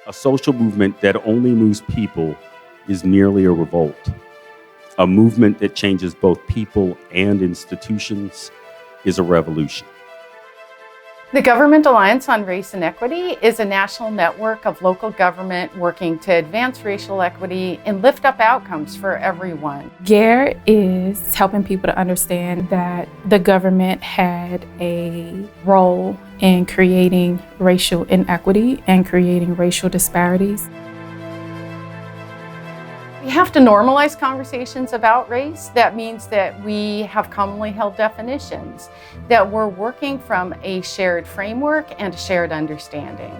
A social movement that only moves people is merely a revolt. A movement that changes both people and institutions is a revolution. The Government Alliance on Race and Equity is a national network of local government working to advance racial equity and lift up outcomes for everyone. GARE is helping people to understand that the government had a role in creating racial inequity and creating racial disparities. We have to normalize conversations about race. That means that we have commonly held definitions, that we're working from a shared framework and a shared understanding.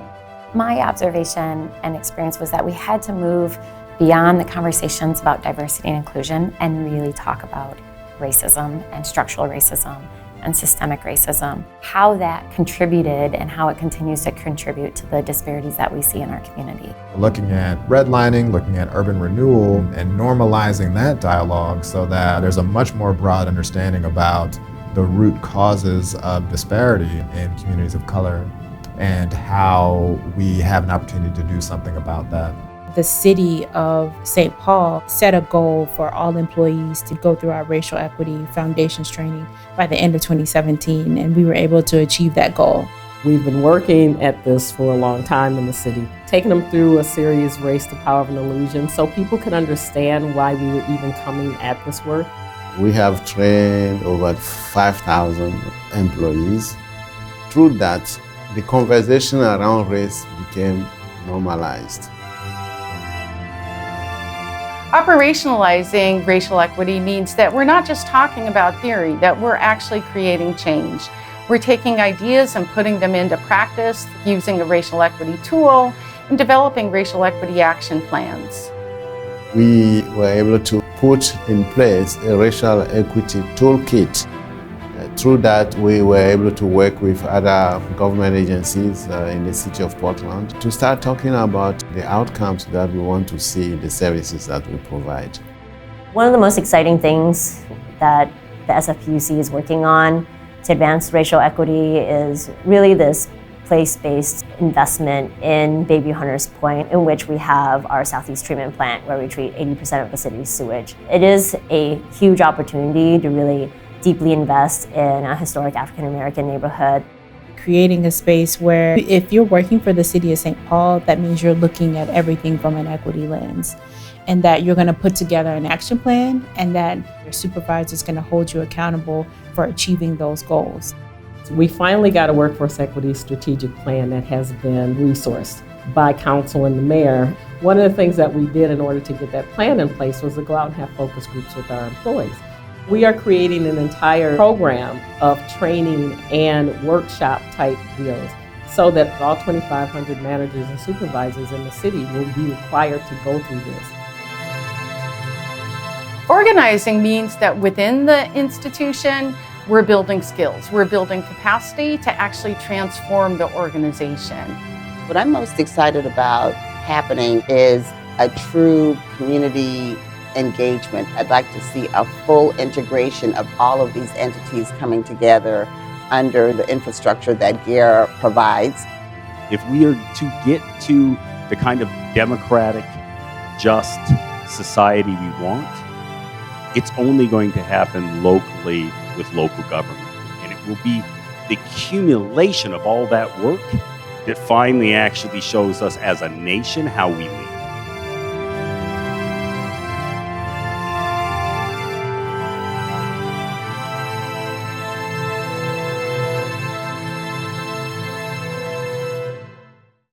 My observation and experience was that we had to move beyond the conversations about diversity and inclusion and really talk about racism and structural racism and systemic racism, how that contributed and how it continues to contribute to the disparities that we see in our community. Looking at redlining, looking at urban renewal, and normalizing that dialogue so that there's a much more broad understanding about the root causes of disparity in communities of color and how we have an opportunity to do something about that. The city of St. Paul set a goal for all employees to go through our racial equity foundations training by the end of 2017, and we were able to achieve that goal. We've been working at this for a long time in the city, taking them through a series, Race the Power of an Illusion, so people could understand why we were even coming at this work. We have trained over 5,000 employees. Through that, the conversation around race became normalized. Operationalizing racial equity means that we're not just talking about theory, that we're actually creating change. We're taking ideas and putting them into practice using a racial equity tool and developing racial equity action plans. We were able to put in place a racial equity toolkit. Through that, we were able to work with other government agencies in the city of Portland to start talking about the outcomes that we want to see in the services that we provide. One of the most exciting things that the SFPUC is working on to advance racial equity is really this place-based investment in Bayview Hunters Point, in which we have our Southeast Treatment Plant, where we treat 80% of the city's sewage. It is a huge opportunity to really deeply invest in a historic African-American neighborhood. Creating a space where if you're working for the city of St. Paul, that means you're looking at everything from an equity lens, and that you're going to put together an action plan, and that your supervisor is going to hold you accountable for achieving those goals. We finally got a workforce equity strategic plan that has been resourced by council and the mayor. One of the things that we did in order to get that plan in place was to go out and have focus groups with our employees. We are creating an entire program of training and workshop type deals so that all 2,500 managers and supervisors in the city will be required to go through this. Organizing means that within the institution, we're building skills, we're building capacity to actually transform the organization. What I'm most excited about happening is a true community engagement. I'd like to see a full integration of all of these entities coming together under the infrastructure that GARE provides. If we are to get to the kind of democratic, just society we want, it's only going to happen locally with local government. And it will be the accumulation of all that work that finally actually shows us as a nation how we lead.